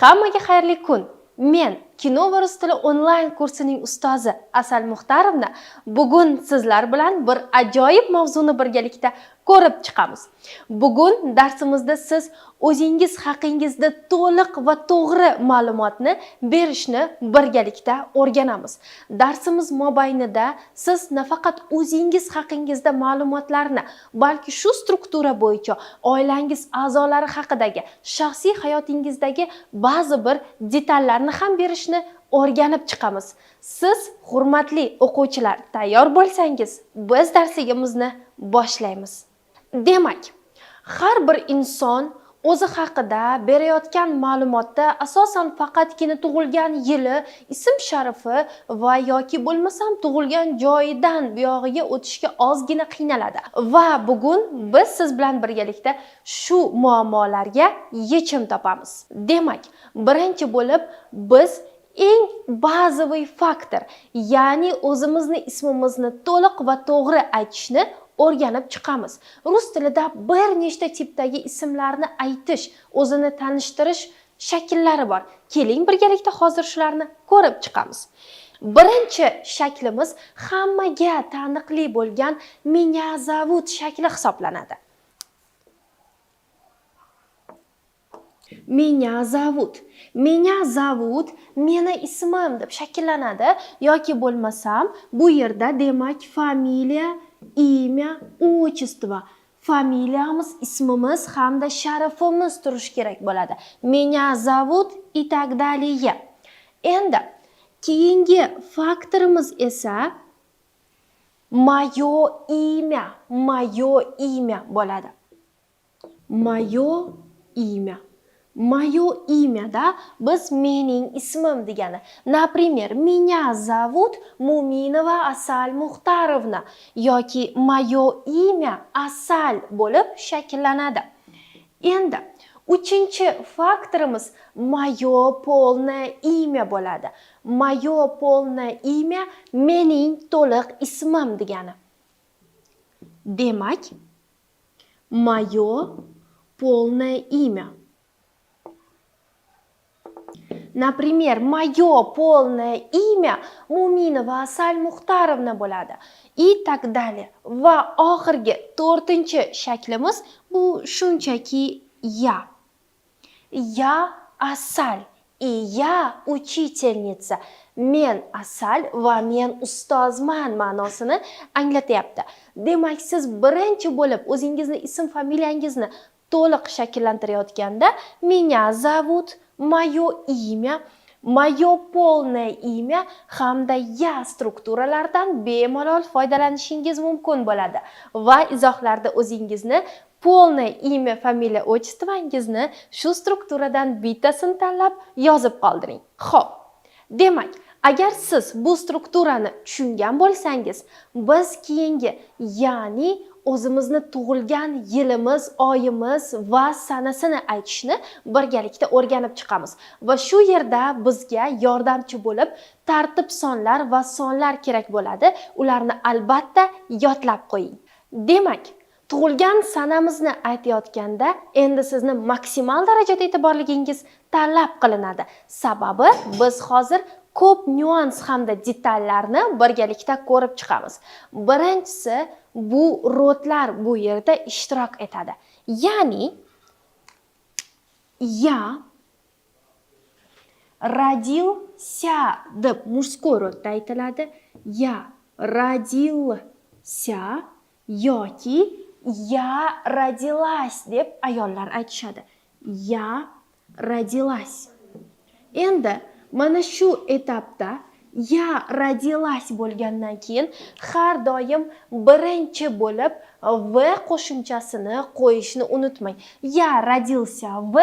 Hammaga xayrli kun. Men Kino va rus tili onlayn kursining ustozi Asal Muxtarovna bugun sizlar bilan bir ajoyib mavzuni birgalikda ko'rib chiqamiz. Bugun darsimizda siz o'zingiz haqingizda to'liq va to'g'ri ma'lumotni berishni birgalikda o'rganamiz. Darsimiz mobaynida siz nafaqat o'zingiz haqingizda ma'lumotlarni, balki shu struktura bo'yicha oilangiz a'zolari haqidagi, shaxsiy hayotingizdagi ba'zi bir detallarni ham berishni o'rganib chiqamiz. Siz, hurmatli o'quvchilar, tayyor bo'lsangiz, biz darsligimizni boshlaymiz. Demak, har bir inson o'zi haqida berayotgan ma'lumotda asosan faqatgina tug'ilgan yili, ism sharifi va yoki bo'lmasam tug'ilgan joyidan buyog'iga o'tishga ozgina qiynaladi. Va bugun biz siz bilan birgalikda shu muammolarga yechim topamiz. Demak, birinchi bo'lib biz eng bazaviy faktor, ya'ni o'zimizni ismimizni to'liq va to'g'ri aytishni o'rganib chiqamiz. Rus tilida bir nechta tipdagi ismlarni aytish, o'zini tanishtirish shakllari bor. Keling birgalikda hozir shularni ko'rib chiqamiz. Birinchi shaklimiz hammaga taniqli bo'lgan Меня зовут shakli hisoblanadi. Меня зовут. Меня зовут meni ismim deb shakllanadi yoki bo'lmasam bu yerda demak familiya, imya, отчество, familiyamiz, ismimiz hamda sharifimiz turishi kerak bo'ladi. Меня зовут и так далее. Endi keyingi faktorimiz esa moyo imya bo'ladi. Moyo imya. Moyo imyada biz mening ismim degani. Например, меня зовут Muminova Asal Muxtarovna yoki moyo imya Asal bo'lib shakllanadi. Endi uchinchi faktorimiz moyo полное imya bo'ladi. Moyo полное imya mening to'liq ismim degani. Demak, moyo полное imя. Например, мое полное имя Muminova Asal Muxtarovna bo'ladi. И так далее. Va oxirgi to'rtinchi shaklimiz bu shunchaki я. Я Asal и я учительница. Men Asal va men ustozman ma'nosini anglatyapti. Demak, siz birinchi bo'lib o'zingizni ism familiyangizni to'liq shakllantirayotganda Меня зовут, moyo imya, moyo полное imya hamda ya strukturalaridan bemalol foydalanishingiz mumkin bo'ladi. Va izohlarda o'zingizni полное imya, familiya, отчествоңizni shu strukturadan bittasini tanlab yozib qoldiring. Xo'p. Demak, agar siz bu strukturani tushungan bo'lsangiz, biz keyingi, ya'ni o'zimizni tug'ilgan yilimiz, oyimiz va sanasini aytishni birgalikda o'rganib chiqamiz. Va shu yerda bizga yordamchi bo'lib tartib sonlar va sonlar kerak bo'ladi. Ularni albatta yodlab qo'ying. Demak, tug'ilgan sanamizni aytayotganda endi sizni maksimal darajada e'tiborligingiz talab qilinadi. Sababi biz hozir ko'p nyuans hamda detallarni birgalikda ko'rib chiqamiz. Birinchisi, bu rodlar bu yerda ishtirok etadi. Ya'ni я родился deb mужской rodda aytiladi. Я родился yoki я родилась deb ayollar aytishadi. Я родилась. Endi mana shu etapda ya родилась bo'lgandan keyin har doim birinchi bo'lib v qo'shimchasini qo'yishni unutmang. Ya родился v,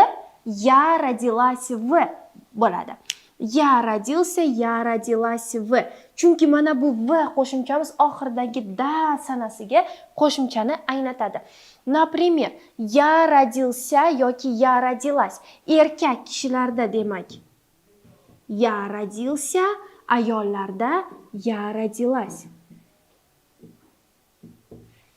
ya родилась v bo'ladi. Ya родился, ya родилась v. Chunki mana bu v qo'shimchamiz oxiridagi da sanasiga qo'shimchani anglatadi. Например, я родился yoki ya родилась erkak kishilarda demak я родился, ayollarda я родилась.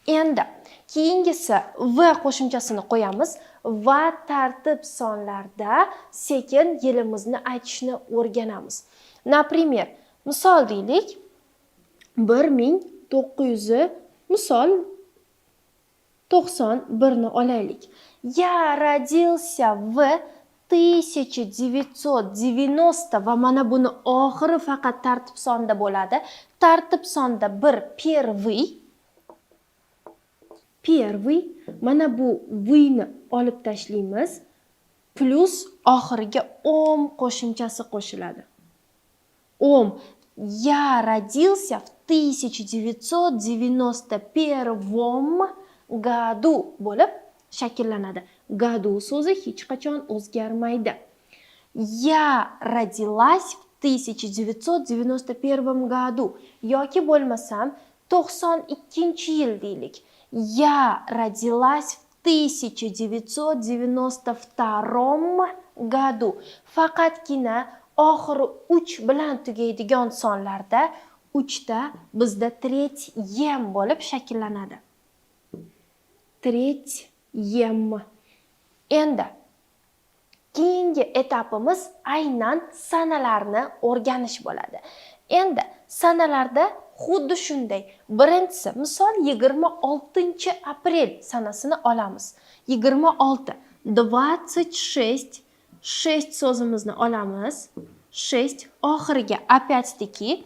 Endi keyingisi v qo'shimchasini qo'yamiz. va tartib sonlarda sekin yilimizni aytishni o'rganamiz. Например, misol deylik, 1900 misol 91 ni olaylik. Я родился в 1990 va mana buni oxiri faqat tartib sonda bo'ladi. Tartib sonda bir первый mana bu v'ni olib tashlaymiz. Plus oxiriga om qo'shimchasi qo'shiladi. Om. Я родился в 1991 году bo'lib shakllanadi. Году so'zi hech qachon o'zgarmaydi. Я родилась в 1991 году yoki bo'lmasam 92-yil deylik. Я родилась в 1992 году. Faqatgina oxiri 3 bilan tugaydigan sonlarda 3 ta bizda tretьем bo'lib shakllanadi. Tretьем. Endi keyingi etapimiz aynan sanalarni o'rganish bo'ladi. Endi sanalarda xuddi shunday. Birinchisi, misol 26-aprel sanasini olamiz. 26, 26, 6 so'zimizni olamiz. 6 oxiriga опять-таки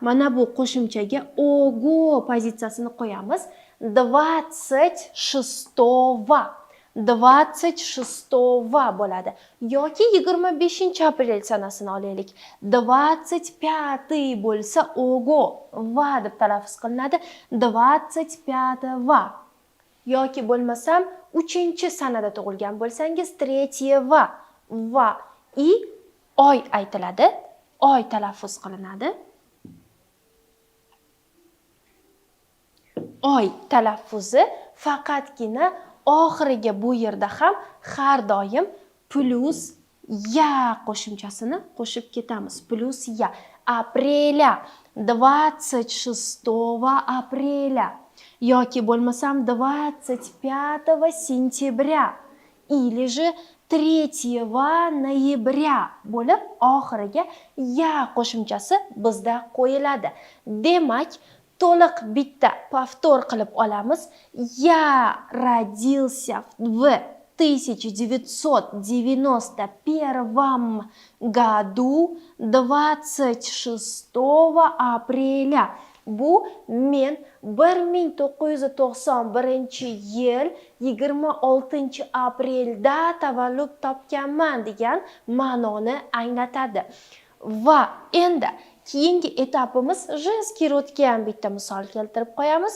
mana bu qo'shimchaga ogo pozitsiyasini qo'yamiz. 26 bo'ladi. Yoki 25-aprel sanasini olaylik. 25 bo'lsa ogo va deb talaffuz qilinadi. 25 yoki bo'lmasam 3-sanada tug'ilgan bo'lsangiz 3 va i oy aytiladi. Oy talaffuz qilinadi. Oy talaffuzi faqatgina oxiriga bu yerda ham har doim plus ya qo'shimchasini qo'shib ketamiz. Plus ya. Aprelya. 26 aprelya. Yoki bo'lmasam 25 сентября. Или же 3 noyabr bo'lib oxiriga ya qo'shimchasi bizda qo'yiladi. Demak, to'liq bitta повтор qilib olamiz. Я родился в 1991 году 26 апреля. Bu men 1991 yil 26 aprelda tavallud topganman degan ma'noni anglatadi. Va endi keyingi etapimiz женский rodga ham bitta misol keltirib qo'yamiz.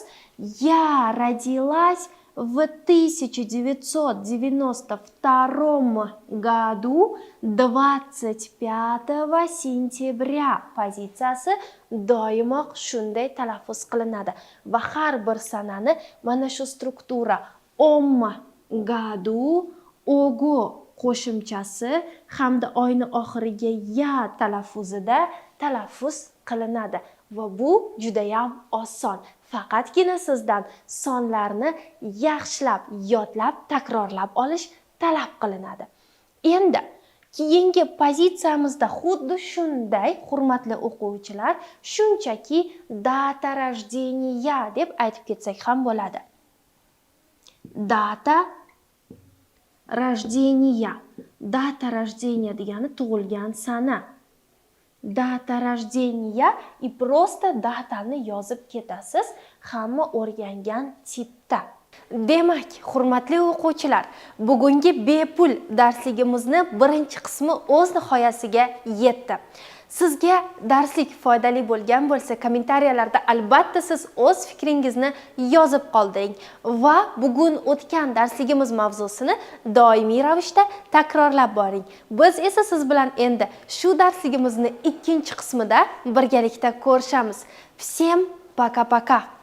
Я родилась в 1992 году 25 сентября pozitsiyasi doimo shunday talaffuz qilinadi va har bir sanani mana shu struktura om году ogo qo'shimchasi hamda oyni oxiriga ya talaffuzida talaffuz qilinadi va bu juda ham oson. Faqatgina sizdan sonlarni yaxshilab yodlab takrorlab olish talab qilinadi. Endi keyingi pozitsiyamizda xuddi shunday, hurmatli o'quvchilar, shunchaki data rождения deb aytib ketsak ham bo'ladi. Data rождения. Data rождения degani tug'ilgan sana. Data rождения и просто datani yozib ketasiz, hamma o'rgangan tipda. Demak, hurmatli o'quvchilar, bugungi bepul darsligimizni birinchi qismi o'z nihoyasiga yetdi. Sizga darslik foydali bo'lgan bo'lsa, kommentariyalarda albatta siz o'z fikringizni yozib qoldiring va bugun o'tgan darsligimiz mavzusini doimiy ravishda takrorlab boring. Biz esa siz bilan endi shu darsligimizni ikkinchi qismida birgalikda ko'rishamiz. Всем пока-пока.